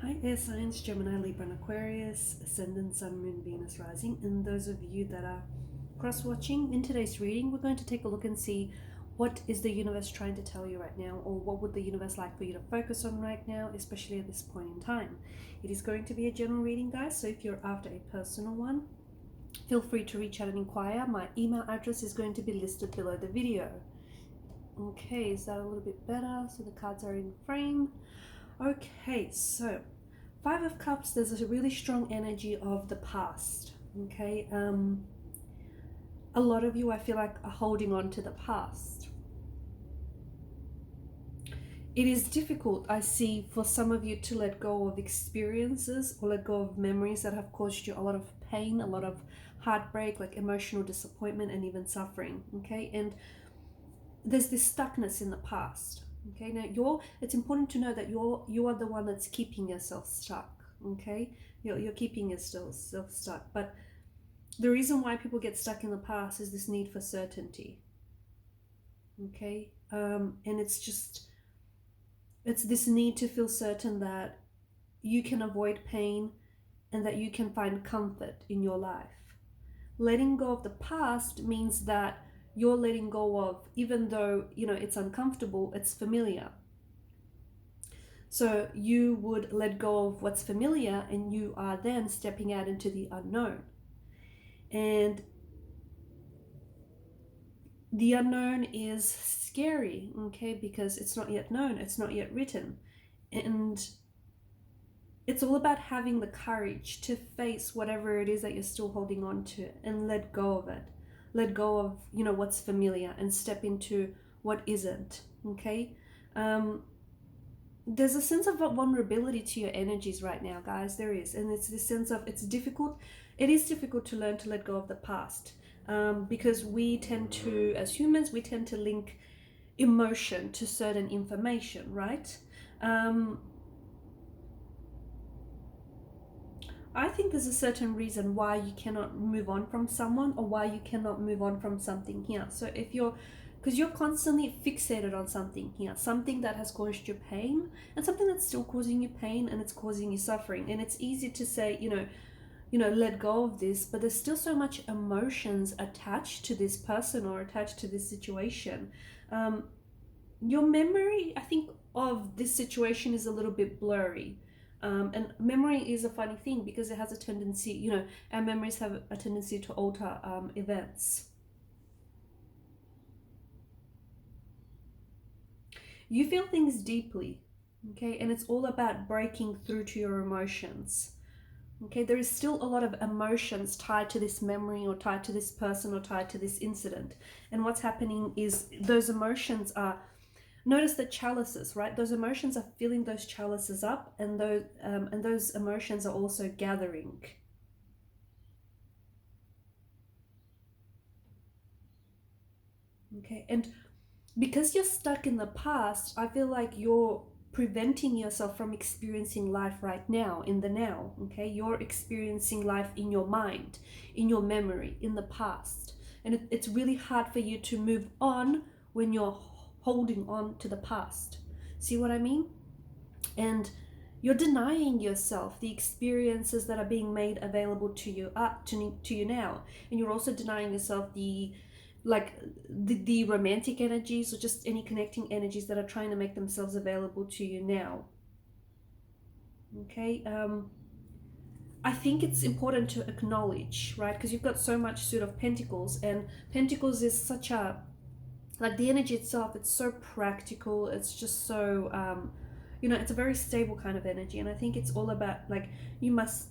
Hi air signs, Gemini, Libra and Aquarius, Ascendant, Sun, Moon, Venus, Rising. And those of you that are cross-watching, in today's reading, we're going to take a look and see what is the universe trying to tell you right now, or what would the universe like for you to focus on right now, especially at this point in time. It is going to be a general reading, guys, so if you're after a personal one, feel free to reach out and inquire. My email address is going to be listed below the video. Okay, is that a little bit better? So the cards are in frame. Okay, so Five of Cups, there's a really strong energy of the past, okay? A lot of you, I feel like, are holding on to the past. It is difficult, I see, for some of you to let go of experiences or let go of memories that have caused you a lot of pain, a lot of heartbreak, like emotional disappointment and even suffering, okay? And there's this stuckness in the past. Okay, now it's important to know that you are the one that's keeping yourself stuck. Okay, you're keeping yourself stuck. But the reason why people get stuck in the past is this need for certainty. Okay, and it's this need to feel certain that you can avoid pain and that you can find comfort in your life. Letting go of the past means that you're letting go of, even though it's uncomfortable, it's familiar. So you would let go of what's familiar, and you are then stepping out into the unknown. And the unknown is scary, okay, because it's not yet known, it's not yet written. And it's all about having the courage to face whatever it is that you're still holding on to and let go of it. Let go of what's familiar and step into what isn't. Okay, there's a sense of vulnerability to your energies right now, guys. There is, and it's this sense of it is difficult to learn to let go of the past, because we tend to, as humans, we tend to link emotion to certain information, right? I think there's a certain reason why you cannot move on from someone, or why you cannot move on from something here. So because you're constantly fixated on something here, something that has caused you pain, and something that's still causing you pain, and it's causing you suffering. And it's easy to say, let go of this, but there's still so much emotions attached to this person or attached to this situation. Your memory, I think, of this situation is a little bit blurry. And memory is a funny thing because it has a tendency, our memories have a tendency to alter events. You feel things deeply, okay? And it's all about breaking through to your emotions. Okay, there is still a lot of emotions tied to this memory, or tied to this person, or tied to this incident. And what's happening is those emotions are, notice the chalices, right? Those emotions are filling those chalices up, and those emotions are also gathering. Okay, and because you're stuck in the past, I feel like you're preventing yourself from experiencing life right now, in the now. Okay, you're experiencing life in your mind, in your memory, in the past, and it's really hard for you to move on when you're holding on to the past. See what I mean? And you're denying yourself the experiences that are being made available to you to you now, and you're also denying yourself the romantic energies, or just any connecting energies that are trying to make themselves available to you now. Okay, I think it's important to acknowledge, right? Because you've got so much Suit of Pentacles, and Pentacles is such a, like, the energy itself, it's so practical, it's just so it's a very stable kind of energy. And I think it's all about, like, you must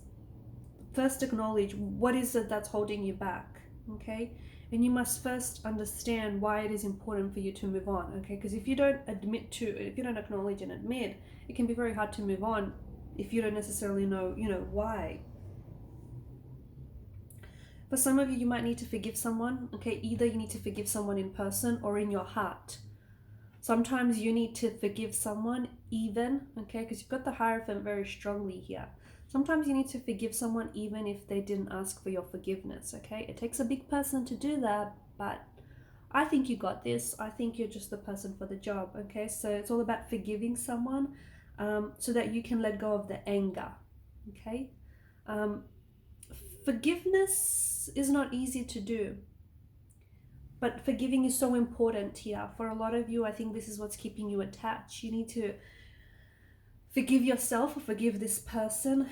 first acknowledge what is it that's holding you back, okay? And you must first understand why it is important for you to move on, okay? Because if you don't acknowledge and admit, it can be very hard to move on if you don't necessarily know, why. For some of you, you might need to forgive someone, okay? Either you need to forgive someone in person or in your heart. Sometimes you need to forgive someone even, okay? Because you've got the Hierophant very strongly here. Sometimes you need to forgive someone even if they didn't ask for your forgiveness, okay? It takes a big person to do that, but I think you got this. I think you're just the person for the job, okay? So it's all about forgiving someone. so that you can let go of the anger. Okay. Forgiveness is not easy to do, but forgiving is so important here. For a lot of you, I think this is what's keeping you attached. You need to forgive yourself or forgive this person.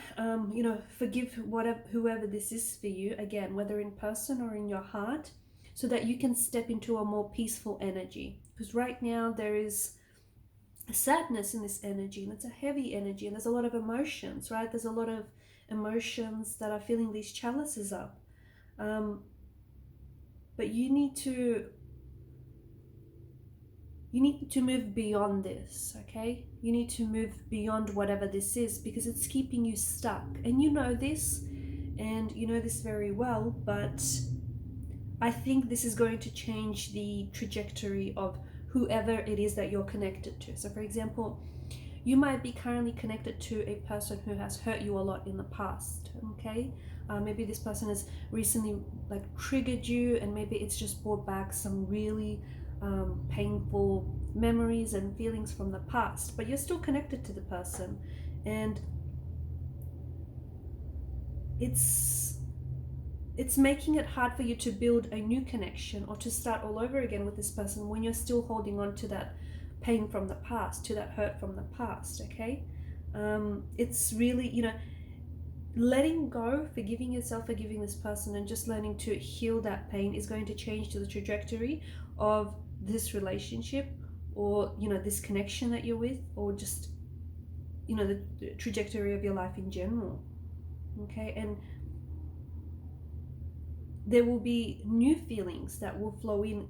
Forgive whoever this is for you, again, whether in person or in your heart, so that you can step into a more peaceful energy. Because right now there is a sadness in this energy, and it's a heavy energy, and there's a lot of emotions, right? There's a lot of emotions that are filling these chalices up. But you need to move beyond this, okay? You need to move beyond whatever this is, because it's keeping you stuck. And you know this, and you know this very well, but I think this is going to change the trajectory of whoever it is that you're connected to. So for example, you might be currently connected to a person who has hurt you a lot in the past, okay? Maybe this person has recently triggered you, and maybe it's just brought back some really painful memories and feelings from the past, but you're still connected to the person, and it's making it hard for you to build a new connection or to start all over again with this person when you're still holding on to that pain from the past, to that hurt from the past, okay? It's really, letting go, forgiving yourself, forgiving this person, and just learning to heal that pain is going to change to the trajectory of this relationship, or this connection that you're with, or just the trajectory of your life in general, okay? And there will be new feelings that will flow in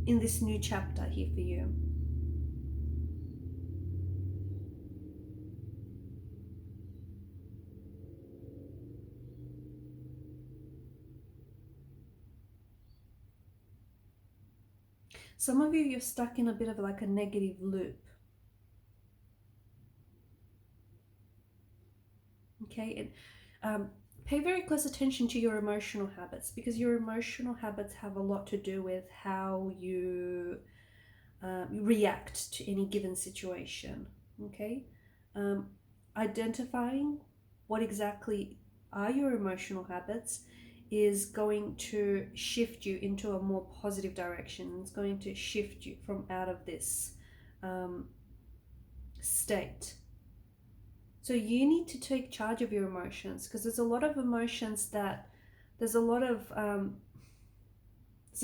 this new chapter here for you. Some of you, you're stuck in a bit of a negative loop. Okay, and pay very close attention to your emotional habits, because your emotional habits have a lot to do with how you react to any given situation. Okay, identifying what exactly are your emotional habits is going to shift you into a more positive direction. It's going to shift you from out of this state. So you need to take charge of your emotions, because there's a lot of emotions that there's a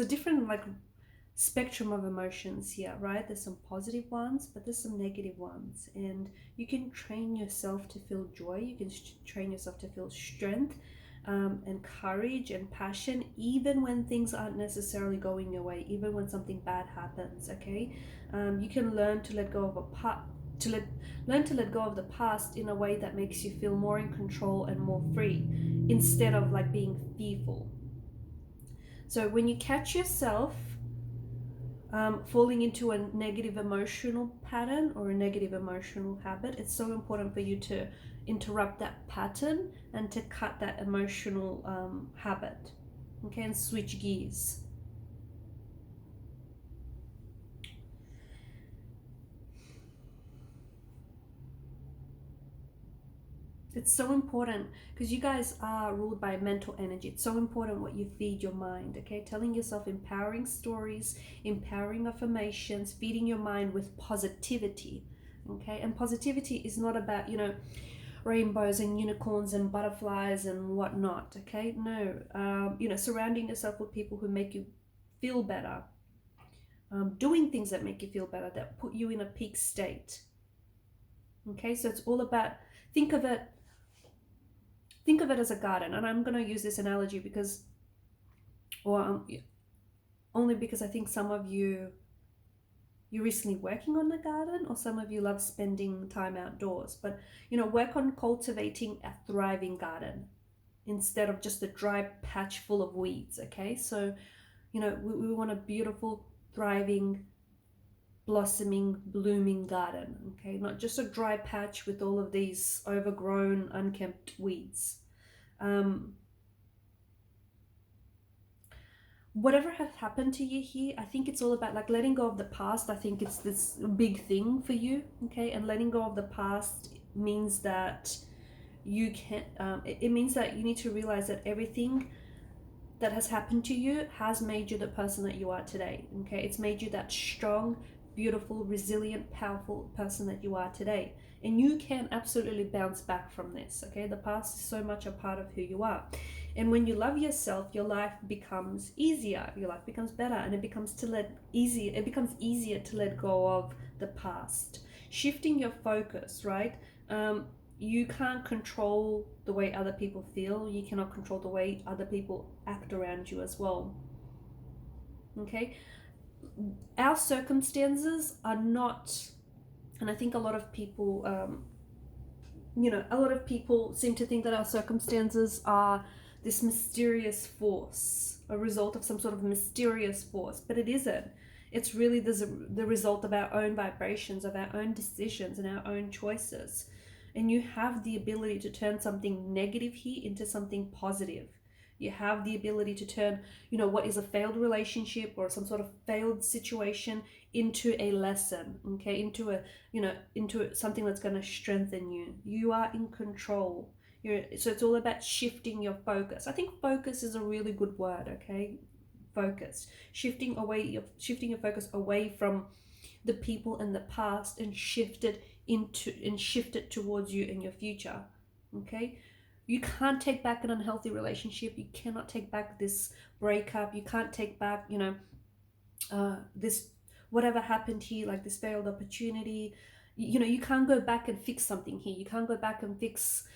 different spectrum of emotions here, right? There's some positive ones, but there's some negative ones, and you can train yourself to feel joy. You can train yourself to feel strength, and courage and passion, even when things aren't necessarily going your way, even when something bad happens, okay? You can learn to let go of learn to let go of the past in a way that makes you feel more in control and more free, instead of being fearful. So when you catch yourself falling into a negative emotional pattern or a negative emotional habit, it's so important for you to interrupt that pattern and to cut that emotional habit, okay, and switch gears. It's so important, because you guys are ruled by mental energy. It's so important what you feed your mind, okay? Telling yourself empowering stories, empowering affirmations, feeding your mind with positivity, okay? And positivity is not about, rainbows and unicorns and butterflies and whatnot, okay? No, surrounding yourself with people who make you feel better, doing things that make you feel better, that put you in a peak state, okay? So it's all about, think of it as a garden. And I'm going to use this analogy because, only because I think some of you're recently working on the garden, or some of you love spending time outdoors. But, work on cultivating a thriving garden instead of just a dry patch full of weeds, okay? So, we want a beautiful, thriving, blossoming, blooming garden, okay? Not just a dry patch with all of these overgrown, unkempt weeds. whatever has happened to you here, I think it's all about like letting go of the past. I think it's this big thing for you, okay? And letting go of the past means that you can it means that you need to realize that everything that has happened to you has made you the person that you are today, okay? It's made you that strong, beautiful, resilient, powerful person that you are today. And you can absolutely bounce back from this, okay? The past is so much a part of who you are. And when you love yourself, your life becomes easier, your life becomes better, and it becomes easier to let go of the past. Shifting your focus, right? You can't control the way other people feel. You cannot control the way other people act around you as well. Okay? Our circumstances are not, and I think a lot of people, a lot of people seem to think that our circumstances are this mysterious force, a result of some sort of mysterious force, but it isn't. It's really the result of our own vibrations, of our own decisions and our own choices. And you have the ability to turn something negative here into something positive. You have the ability to turn, what is a failed relationship or some sort of failed situation into a lesson, okay? Into something that's going to strengthen you. You are in control. So it's all about shifting your focus. I think focus is a really good word, okay? Focus. Shifting your focus away from the people in the past and shift it towards you and your future, okay? You can't take back an unhealthy relationship. You cannot take back this breakup. You can't take back, this whatever happened here, like this failed opportunity. You can't go back and fix something here. You can't go back and fix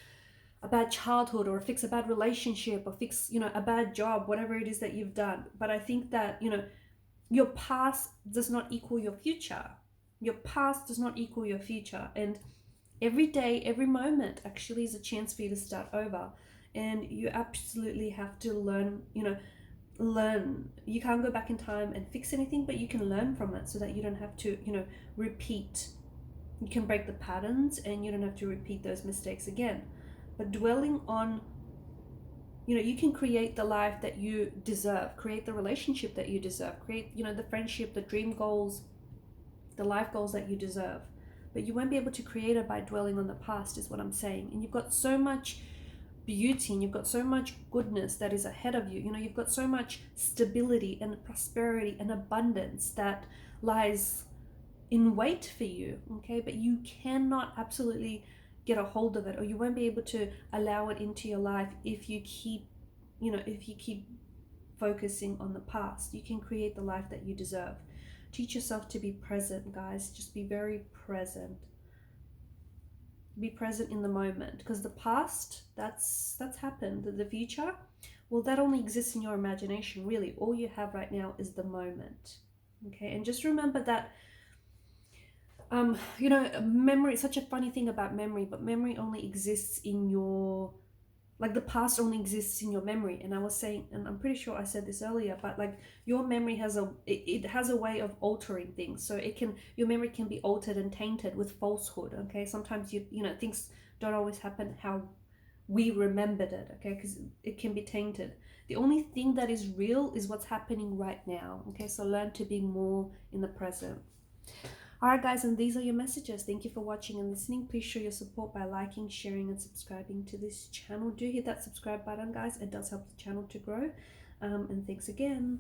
a bad childhood or fix a bad relationship or fix, a bad job, whatever it is that you've done. But I think that, your past does not equal your future. Your past does not equal your future. And every day, every moment actually is a chance for you to start over. And you absolutely have to learn. You can't go back in time and fix anything, but you can learn from it so that you don't have to, repeat. You can break the patterns and you don't have to repeat those mistakes again. But dwelling on, you can create the life that you deserve, create the relationship that you deserve, create, the friendship, the dream goals, the life goals that you deserve. But you won't be able to create it by dwelling on the past, is what I'm saying. And you've got so much beauty and you've got so much goodness that is ahead of you. You've got so much stability and prosperity and abundance that lies in wait for you, okay? But you cannot absolutely get a hold of it, or you won't be able to allow it into your life if you keep focusing on the past. You can create the life that you deserve. Teach yourself to be present, guys. Just be very present. Be present in the moment, because the past, that's happened. The future, well, that only exists in your imagination, really. All you have right now is the moment, okay? And just remember that memory, such a funny thing about memory, but memory only exists in your, like, the past only exists in your memory. And I was saying, and I'm pretty sure I said this earlier, but like your memory has it has a way of altering things. So your memory can be altered and tainted with falsehood, okay? Sometimes things don't always happen how we remembered it, okay? Because it can be tainted. The only thing that is real is what's happening right now, okay? So learn to be more in the present. Alright guys, and these are your messages. Thank you for watching and listening. Please show your support by liking, sharing and subscribing to this channel. Do hit that subscribe button, guys. It does help the channel to grow. And thanks again.